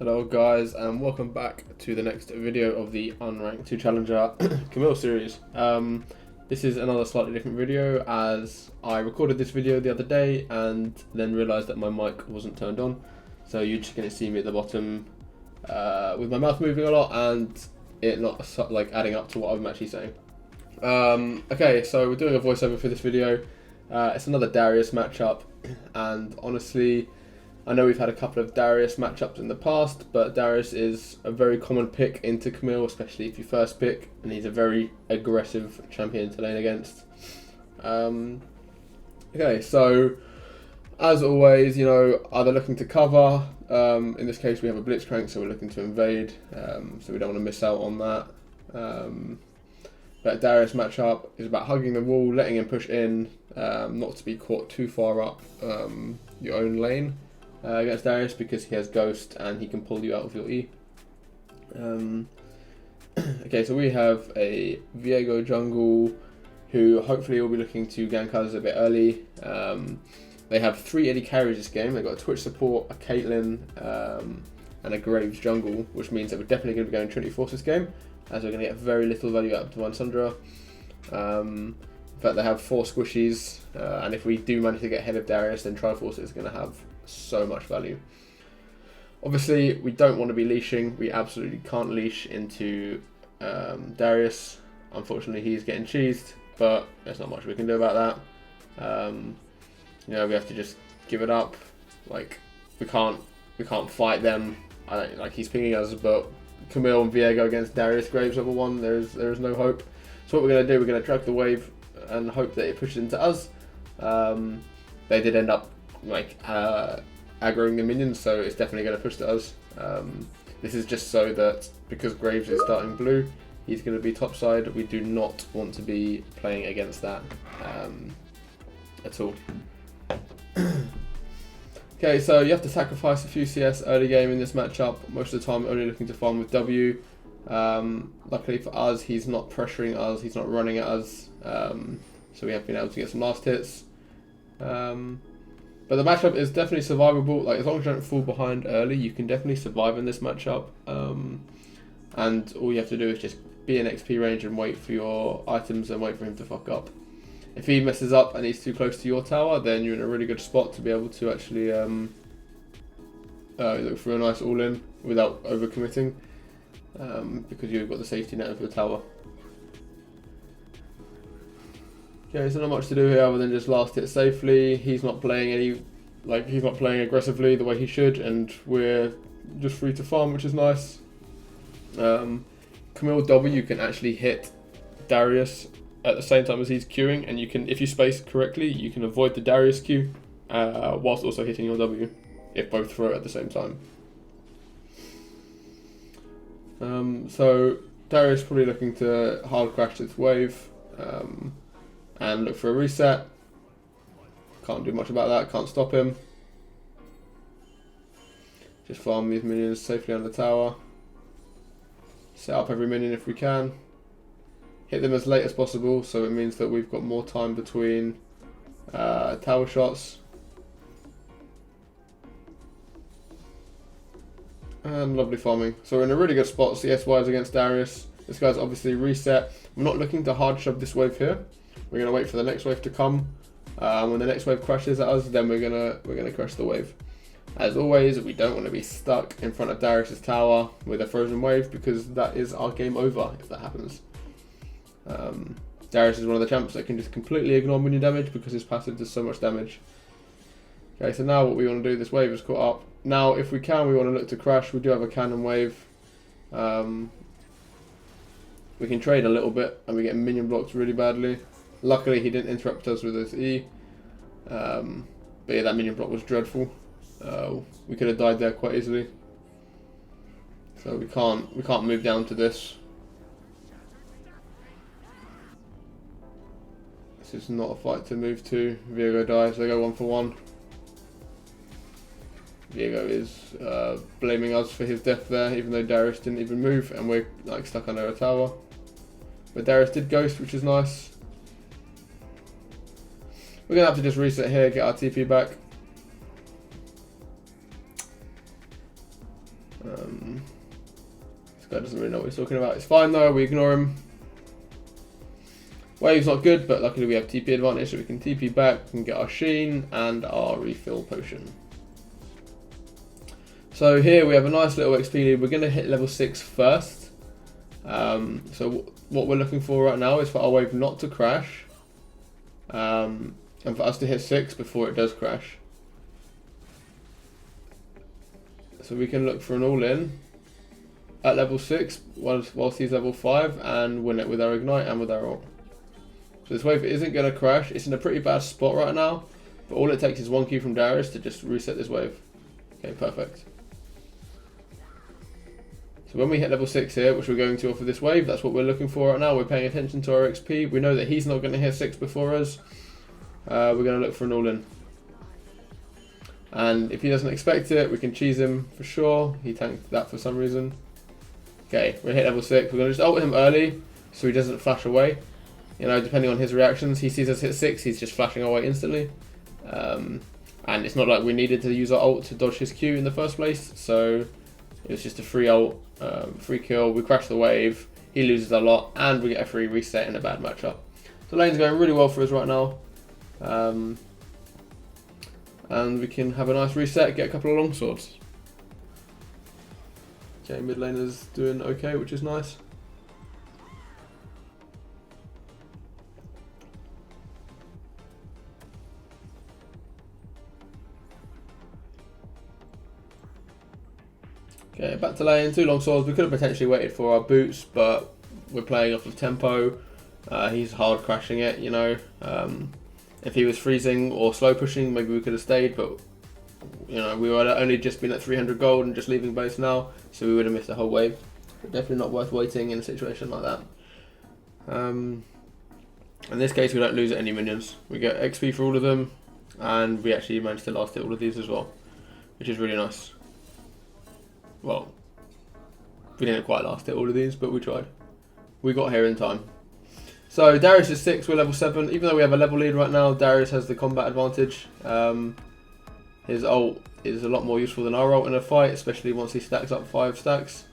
Hello guys, and welcome back to the next video of the Unranked 2 Challenger Camille series. This is another slightly different video as I recorded this video the other day and then realised that my mic wasn't turned on. So you're just going to see me at the bottom with my mouth moving a lot and it not like adding up to what I'm actually saying. Okay, so we're doing a voiceover for this video. It's another Darius matchup, and honestly, I know we've had a couple of Darius matchups in the past, but Darius is a very common pick into Camille, especially if you first pick, and he's a very aggressive champion to lane against. Okay, so as always, you know, either looking to cover, in this case we have a Blitzcrank, so we're looking to invade, so we don't want to miss out on that. But Darius matchup is about hugging the wall, letting him push in, not to be caught too far up your own lane. Against Darius because he has Ghost and he can pull you out of your E. Okay, so we have a Viego jungle who hopefully will be looking to gank us a bit early. They have 3 AD carries this game. They've got a Twitch support, a Caitlyn, and a Graves jungle, which means that we're definitely going to be going Trinity Force this game, as we're going to get very little value out of Divine Sundra. In fact, they have 4 squishies, and if we do manage to get ahead of Darius, then Triforce is going to have so much value. Obviously, we don't want to be leashing. We absolutely can't leash into Darius. Unfortunately, he's getting cheesed, but there's not much we can do about that. You know, we have to just give it up. Like, we can't fight them. Like, he's pinging us, but Camille and Viego against Darius Graves level 1, there is no hope. So what we're going to do, we're going to drag the wave and hope that it pushes into us. They did end up like aggroing the minions, so it's definitely going to push to us. This is just so that because Graves is starting blue, he's going to be topside. We do not want to be playing against that at all. Okay, so you have to sacrifice a few CS early game in this matchup. Most of the time only looking to farm with W. Luckily for us, he's not pressuring us, he's not running at us, so we have been able to get some last hits. But the matchup is definitely survivable. Like, as long as you don't fall behind early, you can definitely survive in this matchup. And all you have to do is just be in XP range and wait for your items and wait for him to fuck up. If he messes up and he's too close to your tower, then you're in a really good spot to be able to actually look for a nice all-in without overcommitting, because you've got the safety net of your tower. Okay, so not much to do here other than just last hit safely. He's not playing he's not playing aggressively the way he should, and we're just free to farm, which is nice. Camille W can actually hit Darius at the same time as he's queuing, and you can, if you space correctly, you can avoid the Darius queue whilst also hitting your W if both throw it at the same time. So Darius probably looking to hard crash this wave. And look for a reset. Can't do much about that, can't stop him. Just farm these minions safely on the tower. Set up every minion if we can. Hit them as late as possible, so it means that we've got more time between tower shots. And lovely farming. So we're in a really good spot CS-wise against Darius. This guy's obviously reset. I'm not looking to hard shove this wave here. We're gonna wait for the next wave to come. When the next wave crashes at us, then we're gonna crash the wave. As always, we don't want to be stuck in front of Darius's tower with a frozen wave, because that is our game over if that happens. Darius is one of the champs that can just completely ignore minion damage because his passive does so much damage. Okay, so now what we want to do, this wave is caught up. Now, if we can, we want to look to crash. We do have a cannon wave. We can trade a little bit, and we get minion blocked really badly. Luckily, he didn't interrupt us with his E. But yeah, that minion block was dreadful. We could have died there quite easily. So we can't move down to this. This is not a fight to move to. Viego dies, they go 1 for 1. Viego is blaming us for his death there, even though Darius didn't even move, and we're like stuck under a tower. But Darius did ghost, which is nice. We're going to have to just reset here, get our TP back. This guy doesn't really know what he's talking about. It's fine though, we ignore him. Wave's not good, but luckily we have TP advantage, so we can TP back, we can get our Sheen and our refill potion. So here we have a nice little XP lead. We're going to hit level 6 first. So what we're looking for right now is for our wave not to crash. And for us to hit 6 before it does crash. So we can look for an all-in at level 6 whilst he's level 5 and win it with our ignite and with our ult. So this wave isn't going to crash. It's in a pretty bad spot right now, but all it takes is 1 Q from Darius to just reset this wave. Okay, perfect. So when we hit level 6 here, which we're going to off of this wave, that's what we're looking for right now. We're paying attention to our XP. We know that he's not going to hit 6 before us. We're going to look for an all-in. And if he doesn't expect it, we can cheese him for sure. He tanked that for some reason. Okay, we're hit level 6. We're going to just ult him early so he doesn't flash away. You know, depending on his reactions, he sees us hit 6, he's just flashing away instantly. And it's not like we needed to use our ult to dodge his Q in the first place. So it was just a free ult, free kill. We crash the wave, he loses a lot, and we get a free reset in a bad matchup. The lane's going really well for us right now. And we can have a nice reset, get a couple of long swords. Okay, mid laner's doing okay, which is nice. Okay, back to lane, 2 long swords. We could have potentially waited for our boots, but we're playing off of tempo. He's hard crashing it, you know. If he was freezing or slow pushing, maybe we could have stayed, but you know, we would have only just been at 300 gold and just leaving base now, so we would have missed the whole wave. But definitely not worth waiting in a situation like that. In this case, we don't lose any minions. We get XP for all of them, and we actually managed to last hit all of these as well, which is really nice. Well, we didn't quite last hit all of these, but we tried. We got here in time. So Darius is 6, we're level 7. Even though we have a level lead right now, Darius has the combat advantage. His ult is a lot more useful than our ult in a fight, especially once he stacks up 5 stacks.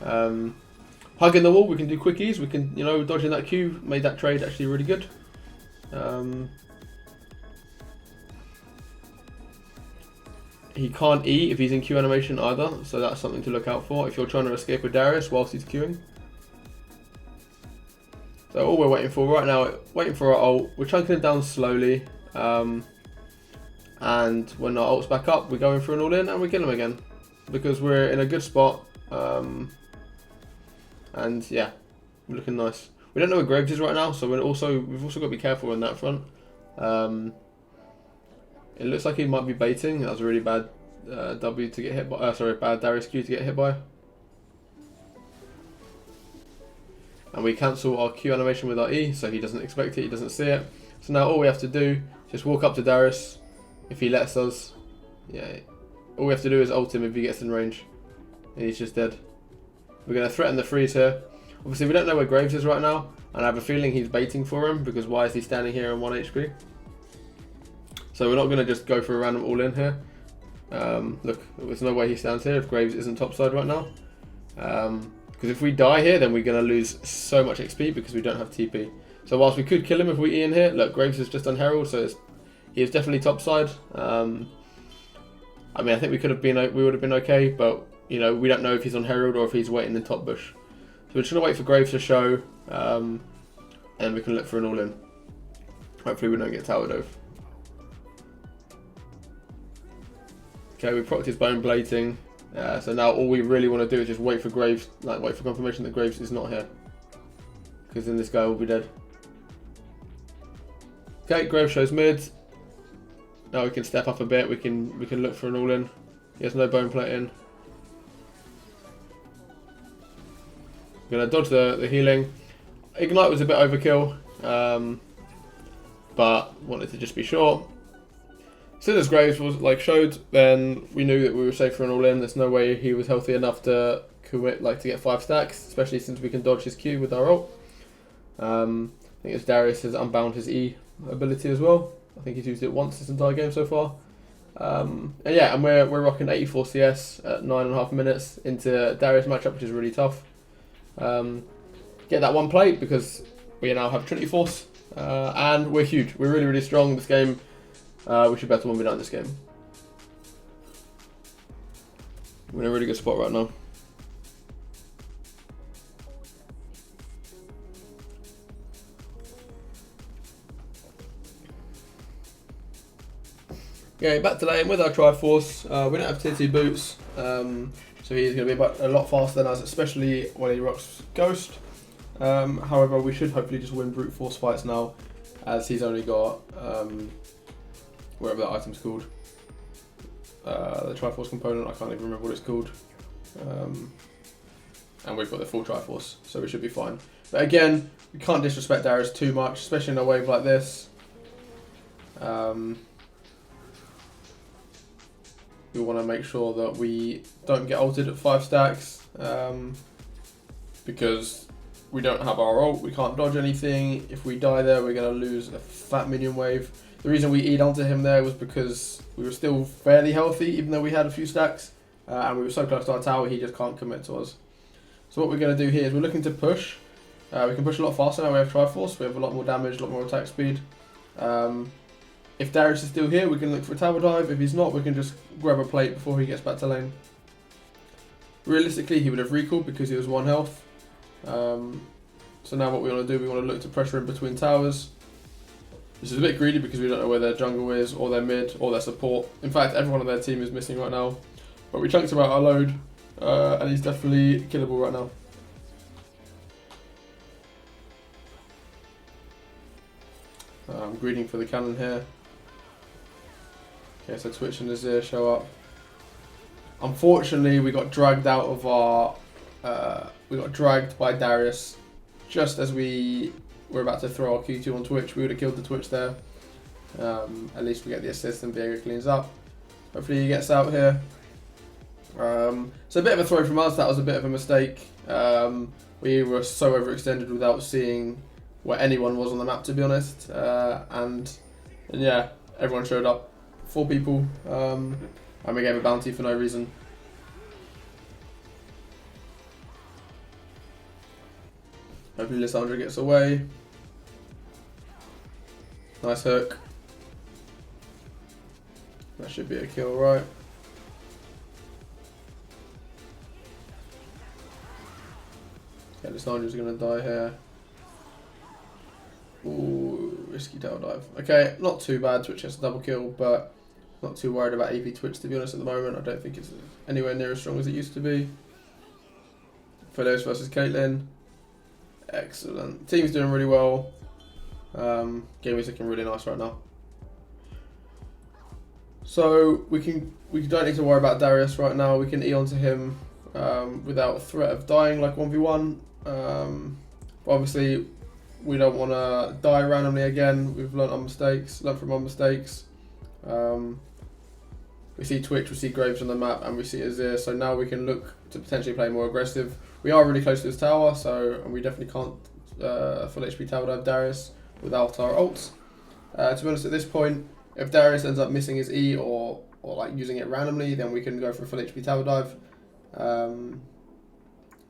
Hugging the wall, we can do quickies. We can, you know, dodging that Q made that trade actually really good. He can't E if he's in Q animation either, so that's something to look out for if you're trying to escape with Darius whilst he's queuing. So all we're waiting for right now, waiting for our ult, we're chunking him down slowly, and when our ult's back up, we're going for an all-in and we kill him again, because we're in a good spot, and yeah, we're looking nice. We don't know where Graves is right now, so we've also got to be careful on that front. It looks like he might be baiting. That was a really bad W to get hit by. Bad Darius Q to get hit by. And we cancel our Q animation with our E, so he doesn't expect it, he doesn't see it. So now all we have to do is just walk up to Darius. If he lets us, yeah, all we have to do is ult him if he gets in range. And he's just dead. We're going to threaten the freeze here. Obviously we don't know where Graves is right now, and I have a feeling he's baiting for him, because why is he standing here on 1 HP? So we're not going to just go for a random all-in here. Look, there's no way he stands here if Graves isn't topside right now. Because if we die here, then we're going to lose so much XP because we don't have TP. So whilst we could kill him if we E in here, look, Graves is just on Herald, so he is definitely topside. I mean, I think we would have been okay, but you know, we don't know if he's on Herald or if he's waiting in top bush. So we're just going to wait for Graves to show, and we can look for an all-in. Hopefully we don't get towered over. Okay, we procced his bone plating, so now all we really want to do is just wait for Graves, wait for confirmation that Graves is not here, because then this guy will be dead. Okay, Graves shows mid. Now we can step up a bit. We can look for an all-in. He has no bone plating. We're gonna dodge the healing. Ignite was a bit overkill, but wanted to just be sure. As soon as Graves was showed, then we knew that we were safe for an all-in. There's no way he was healthy enough to commit to get 5 stacks, especially since we can dodge his Q with our ult. I think it's Darius has unbound his E ability as well. I think he's used it once this entire game so far. And yeah, and we're rocking 84 CS at 9.5 minutes into Darius matchup, which is really tough. Get that one plate because we now have Trinity Force, and we're huge. We're really, really strong this game. We should better 1v9 this game. We're in a really good spot right now. Okay, back to lane with our Triforce. We don't have tier 2 boots, so he's going to be a lot faster than us, especially when he rocks Ghost. However, we should hopefully just win brute force fights now, as he's only got whatever that item's called, the Triforce component. I can't even remember what it's called, and we've got the full Triforce, so we should be fine. But again, we can't disrespect Darius too much, especially in a wave like this. We want to make sure that we don't get ulted at 5 stacks, because we don't have our ult, we can't dodge anything. If we die there, we're going to lose a fat minion wave. The reason we E'd onto him there was because we were still fairly healthy, even though we had a few stacks, and we were so close to our tower, he just can't commit to us. So what we're going to do here is we're looking to push. We can push a lot faster now we have Triforce, we have a lot more damage, a lot more attack speed. If Darius is still here, we can look for a tower dive. If he's not, we can just grab a plate before he gets back to lane. Realistically, he would have recalled because he was 1 health. So now what we want to do, we want to look to pressure in between towers. This is a bit greedy because we don't know where their jungle is, or their mid, or their support. In fact, everyone on their team is missing right now. But we chunked him out our load, and he's definitely killable right now. I'm greeding for the cannon here. Okay, so Twitch and Azir show up. Unfortunately, we got dragged out of our... we got dragged by Darius just as we were about to throw our Q2 on Twitch. We would have killed the Twitch there. At least we get the assist and Viego cleans up. Hopefully he gets out here. So a bit of a throw from us. That was a bit of a mistake. We were so overextended without seeing where anyone was on the map, to be honest. And yeah, everyone showed up. 4 people, and we gave a bounty for no reason. Hopefully Lissandra gets away. Nice hook. That should be a kill, right? Okay, Lissandra's gonna die here. Ooh, risky tail dive. Okay, not too bad. Twitch has a double kill, but not too worried about AP Twitch, to be honest, at the moment. I don't think it's anywhere near as strong as it used to be. Phileos versus Caitlyn. Excellent. Team's doing really well. Game is looking really nice right now. So we don't need to worry about Darius right now. We can E onto him without threat of dying like 1v1. Obviously, we don't want to die randomly again. We've learnt from our mistakes. We see Twitch, we see Graves on the map, and we see Azir. So now we can look to potentially play more aggressive. We are really close to this tower, and we definitely can't full HP tower dive Darius without our ults. To be honest, at this point, if Darius ends up missing his E or like using it randomly, then we can go for a full HP tower dive.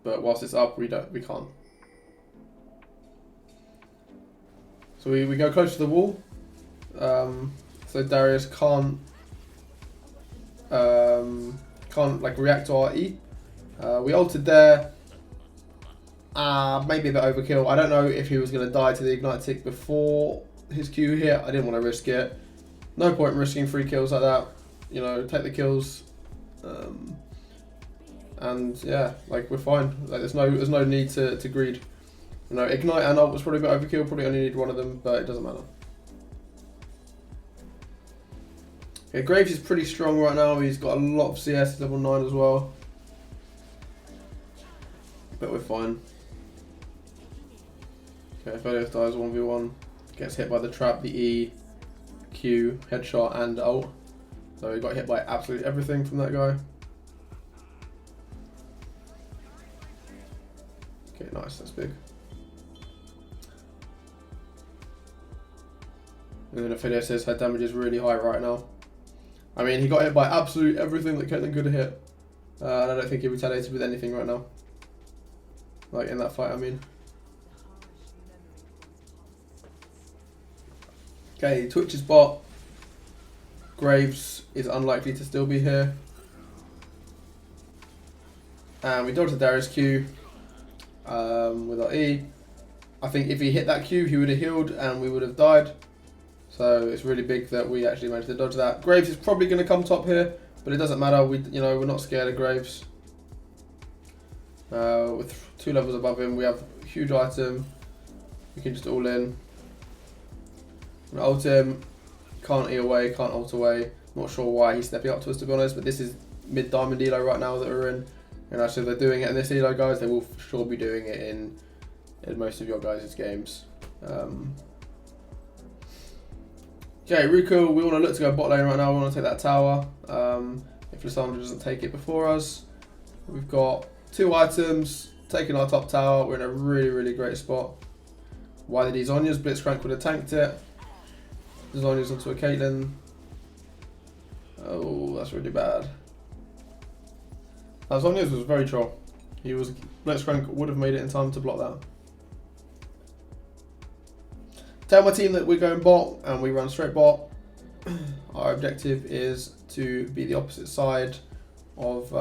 But whilst it's up, we can't. So we go close to the wall, so Darius can't like react to our E. We ulted there. Maybe a bit overkill. I don't know if he was going to die to the ignite tick before his Q hit. I didn't want to risk it. No point in risking 3 kills like that. You know, take the kills, and yeah, like we're fine. Like there's no need to greed. You know, ignite and ult was probably a bit overkill. Probably only need one of them, but it doesn't matter. Okay, Graves is pretty strong right now. He's got a lot of CS, level 9 as well. But we're fine. Okay, Phileos dies 1v1. Gets hit by the trap, the E, Q, headshot, and ult. So he got hit by absolutely everything from that guy. Okay, nice, that's big. And then Phileos says her damage is really high right now. I mean, he got hit by absolutely everything that Caitlyn could have hit. And I don't think he retaliated with anything right now. Like in that fight, I mean. Okay, Twitch's bot. Graves is unlikely to still be here. And we dodged the Darius Q with our E. I think if he hit that Q, he would have healed and we would have died. So it's really big that we actually managed to dodge that. Graves is probably going to come top here, but it doesn't matter. We're not scared of Graves. With 2 levels above him, we have a huge item. We can just all in. Ult him. Can't E away, can't ult away. Not sure why he's stepping up to us, to be honest, but this is mid-diamond elo right now that we're in. And actually, if they're doing it in this elo, guys, they will for sure be doing it in most of your guys' games. Okay, Ruko, we want to look to go bot lane right now. We want to take that tower. If Lissandra doesn't take it before us. We've got 2 items, taking our top tower. We're in a really, really great spot. Why did he Zonya's? Blitzcrank would have tanked it. Zonya's onto a Caitlyn. Oh, that's really bad. Zonya's was very troll. Blitzcrank would have made it in time to block that. Tell my team that we're going bot and we run straight bot. Our objective is to be the opposite side of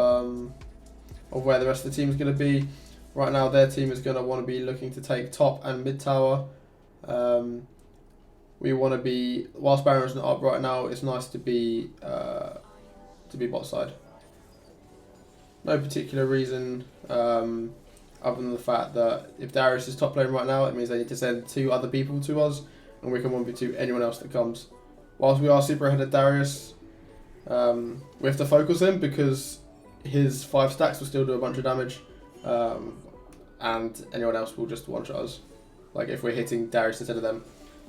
where the rest of the team is going to be. Right now, their team is going to want to be looking to take top and mid tower. We want to be, whilst Baron's not up right now, it's nice to be bot side. No particular reason other than the fact that if Darius is top lane right now, it means they need to send 2 other people to us, and we can 1v2 anyone else that comes. Whilst we are super ahead of Darius, we have to focus him because his 5 stacks will still do a bunch of damage, and anyone else will just one-shot us. Like if we're hitting Darius instead of them.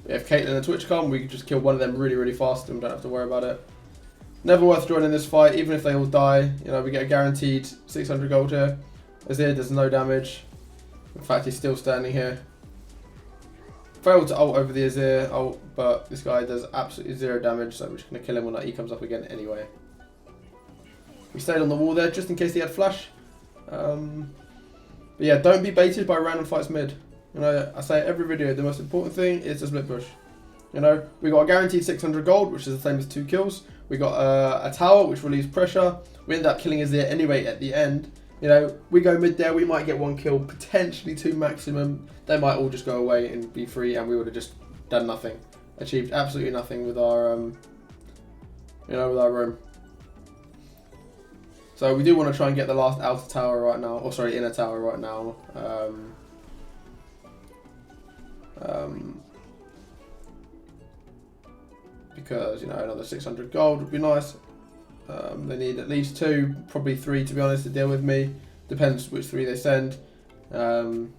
If Caitlyn and Twitch come, we can just kill one of them really, really fast and we don't have to worry about it. Never worth joining this fight, even if they all die. We get a guaranteed 600 gold here. Azir does no damage. In fact, he's still standing here. Failed to ult over the Azir ult, but this guy does absolutely 0 damage, so we're just going to kill him when that E comes up again anyway. We stayed on the wall there just in case he had flash. But yeah, don't be baited by random fights mid. I say it every video, the most important thing is to split push. We got a guaranteed 600 gold, which is the same as 2 kills. We got a tower, which relieves pressure. We end up killing Azir anyway at the end. We go mid there, we might get 1 kill, potentially 2 maximum. They might all just go away and be free, and we would have just done nothing. Achieved absolutely nothing with our, with our roam. So we do want to try and get the last outer tower right now, or sorry, inner tower right now. Because, another 600 gold would be nice. They need at least 2, probably 3 to be honest, to deal with me. Depends which 3 they send. The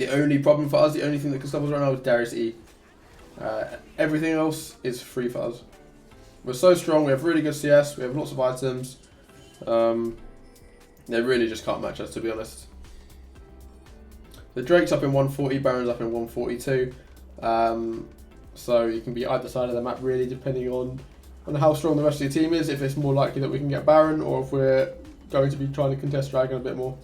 only problem for us, the only thing that can stop us right now is Darius E. Everything else is free for us. We're so strong, we have really good CS, we have lots of items. They really just can't match us, to be honest. The Drake's up in 140, Baron's up in 142. So you can be either side of the map really, depending on how strong the rest of the team is, if it's more likely that we can get Baron, or if we're going to be trying to contest Dragon a bit more.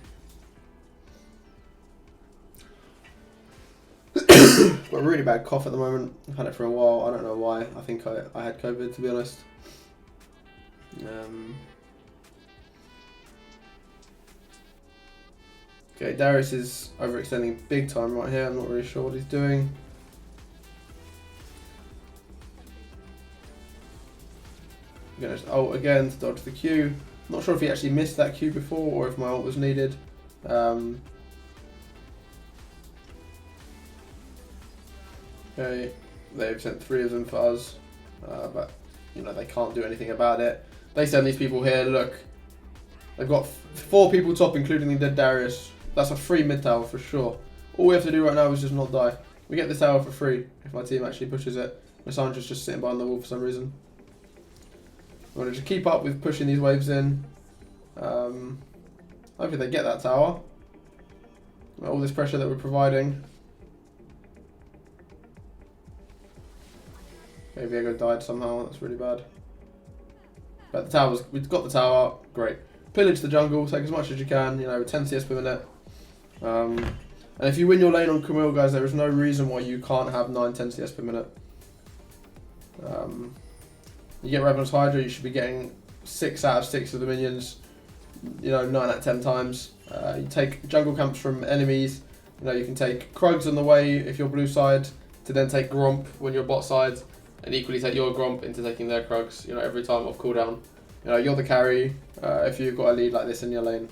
Got a really bad cough at the moment. I've had it for a while. I don't know why. I think I had COVID, to be honest. Okay, Darius is overextending big time right here. I'm not really sure what he's doing. I'm going to just ult again to dodge the Q. Not sure if he actually missed that Q before or if my ult was needed. Okay, they've sent 3 of them for us, but they can't do anything about it. They send these people here. Look, they've got 4 people top, including the dead Darius. That's a free mid tower for sure. All we have to do right now is just not die. We get this tower for free if my team actually pushes it. Lissandra's just sitting behind the wall for some reason. I'm going to just keep up with pushing these waves in. Hopefully they get that tower. All this pressure that we're providing. Okay, Viego died somehow, that's really bad. But the towers, we've got the tower, great. Pillage the jungle, take as much as you can, 10 CS per minute. And if you win your lane on Camille, guys, there is no reason why you can't have 9-10 CS per minute. You get Revenant's Hydra, you should be getting 6 out of 6 of the minions, 9 out of 10 times. You take jungle camps from enemies, you can take Krugs on the way if you're blue side, to then take Gromp when you're bot side, and equally take your Gromp into taking their Krugs, every time off cooldown. You're the carry if you've got a lead like this in your lane.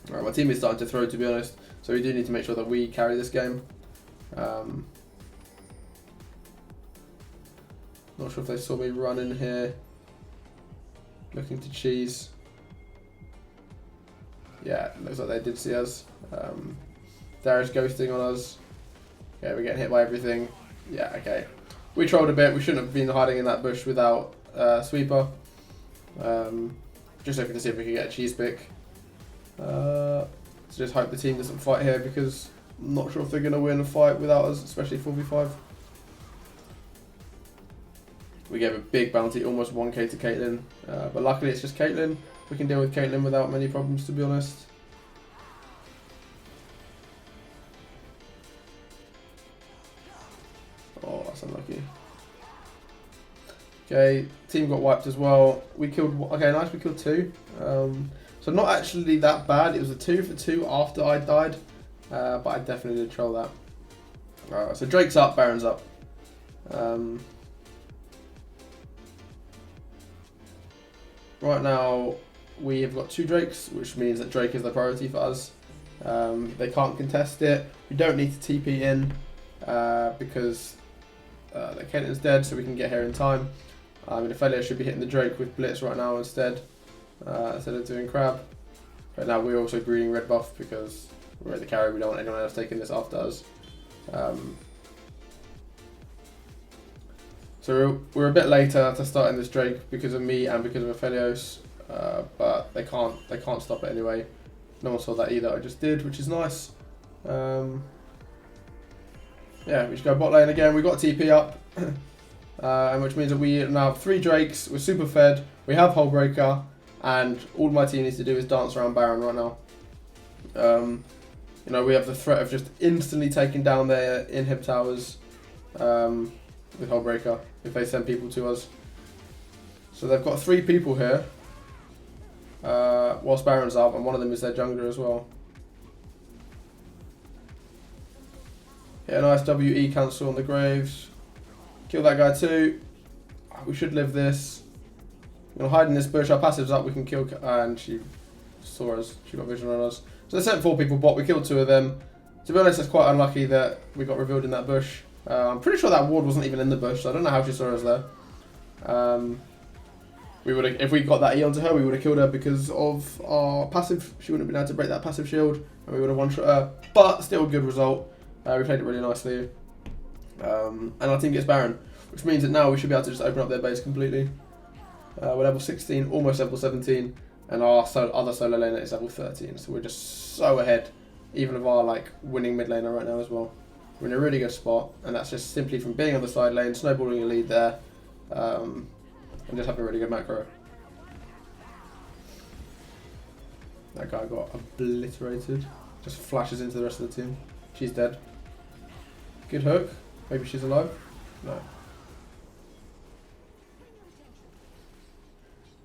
Alright, my team is starting to throw, to be honest, so we do need to make sure that we carry this game. Not sure if they saw me run in here, looking to cheese. Yeah, looks like they did see us. Darius ghosting on us. Okay, we're getting hit by everything. Yeah, okay. We trolled a bit. We shouldn't have been hiding in that bush without sweeper. Just looking to see if we can get a cheese pick. So just hope the team doesn't fight here, because I'm not sure if they're going to win a fight without us, especially 4v5. We gave a big bounty, almost 1k to Caitlyn, but luckily it's just Caitlyn. We can deal with Caitlyn without many problems, to be honest. Oh, that's unlucky. Okay, team got wiped as well. We killed, okay, nice, we killed 2. So not actually that bad. It was a 2 for 2 after I died, but I definitely did troll that. Alright, so Drake's up, Baron's up. Right now, we have got 2 Drakes, which means that Drake is the priority for us. They can't contest it. We don't need to TP in because the Caitlyn's dead, so we can get here in time. The Ophelia should be hitting the Drake with Blitz right now instead of doing Crab. But now we're also breeding red buff because we're at the carry. We don't want anyone else taking this after us. So we're a bit later to starting this Drake because of me and because of Aphelios, but they can't stop it anyway. No one saw that either. I just did, which is nice. Yeah, we should go bot lane again. We got TP up, and which means that we now have 3 Drakes. We're super fed. We have Hullbreaker, and all my team needs to do is dance around Baron right now. We have the threat of just instantly taking down their inhib towers. With Hullbreaker, if they send people to us. So they've got 3 people here, whilst Baron's up, and one of them is their jungler as well. Yeah, nice WE cancel on the Graves. Kill that guy too. We should live this. We're gonna hide in this bush. Our passive's up. We can kill, and she saw us. She got vision on us. So they sent 4 people bot. We killed 2 of them. To be honest, it's quite unlucky that we got revealed in that bush. I'm pretty sure that ward wasn't even in the bush, so I don't know how she saw us there. We would have, if we got that E onto her, we would have killed her because of our passive. She wouldn't have been able to break that passive shield, and we would have one-shot her. But still a good result. We played it really nicely. And our team gets Baron, which means that now we should be able to just open up their base completely. We're level 16, almost level 17, and our other solo laner is level 13. So we're just so ahead, even of our winning mid laner right now as well. We're in a really good spot, and that's just simply from being on the side lane, snowballing a lead there, and just having a really good macro. That guy got obliterated. Just flashes into the rest of the team. She's dead. Good hook. Maybe she's alive? No.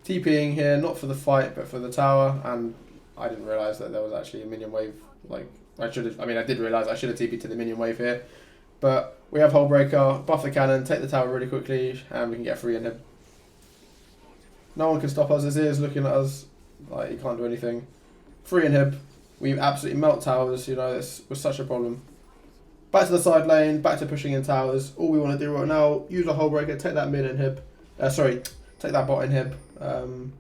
TPing here, not for the fight, but for the tower, and I didn't realise that there was actually a minion wave, I did realise I should have TP'd to the minion wave here. But we have Hullbreaker, buff the cannon, take the tower really quickly, and we can get free inhib. No one can stop us. Azir's looking at us like he can't do anything. Free inhib. We absolutely melt towers, this was such a problem. Back to the side lane, back to pushing in towers. All we want to do right now, use a Hullbreaker, take that mid inhib. Take that bot inhib. And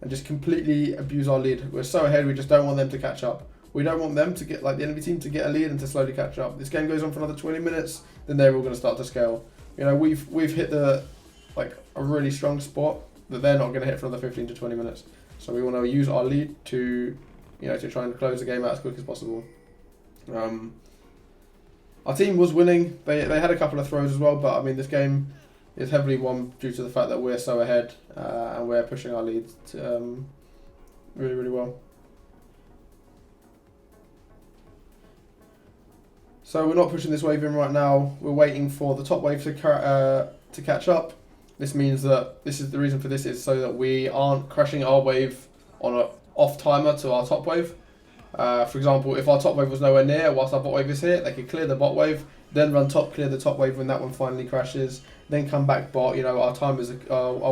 just completely abuse our lead. We're so ahead, we just don't want them to catch up. We don't want them to get, the enemy team to get a lead and to slowly catch up. This game goes on for another 20 minutes, then they're all going to start to scale. We've hit a really strong spot that they're not going to hit for another 15 to 20 minutes. So we want to use our lead to, to try and close the game out as quick as possible. Our team was winning. They had a couple of throws as well, but this game, is heavily won due to the fact that we're so ahead and we're pushing our lead really, really well. So we're not pushing this wave in right now. We're waiting for the top wave to catch up. This means that this is the reason for this is so that we aren't crashing our wave on an off timer to our top wave. For example, if our top wave was nowhere near whilst our bot wave is here, they could clear the bot wave, then run top, clear the top wave when that one finally crashes, then come back bot. You know, our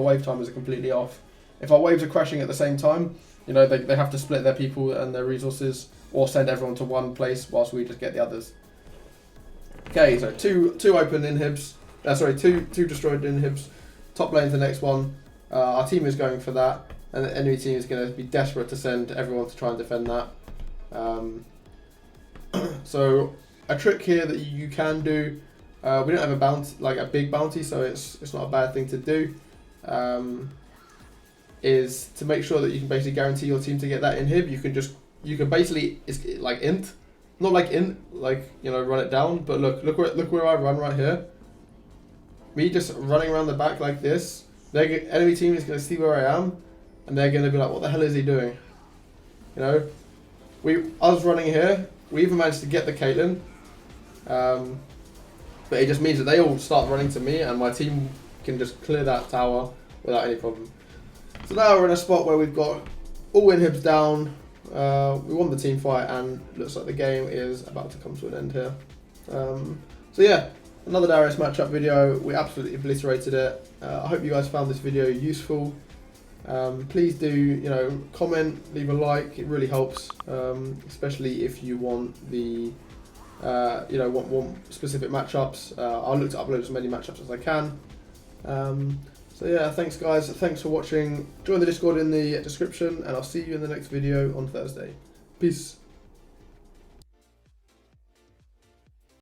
wave timers are completely off. If our waves are crashing at the same time, you know, they have to split their people and their resources or send everyone to one place whilst we just get the others. Okay, so two open inhibs. Two destroyed inhibs. Top lane's the next one. Our team is going for that, and the enemy team is going to be desperate to send everyone to try and defend that. So a trick here that you can do. We don't have a bounty, like a big bounty, so it's not a bad thing to do. Is to make sure that you can basically guarantee your team to get that inhib. You can basically, it's like int. Not like int, like, you know, run it down, but look where I run right here. Me just running around the back like this. Enemy team is going to see where I am, and they're going to be like, what the hell is he doing? You know, us running here, we even managed to get the Caitlyn, but it just means that they all start running to me, and my team can just clear that tower without any problem. So now we're in a spot where we've got all inhibs down. We won the team fight, and looks like the game is about to come to an end here. So yeah, another Darius matchup video. We absolutely obliterated it. I hope you guys found this video useful. Please do, you know, comment, leave a like. It really helps, especially if you want the, you know, want specific matchups. I'll look to upload as many matchups as I can. So yeah, thanks guys, thanks for watching. Join the Discord in the description, and I'll see you in the next video on Thursday. Peace.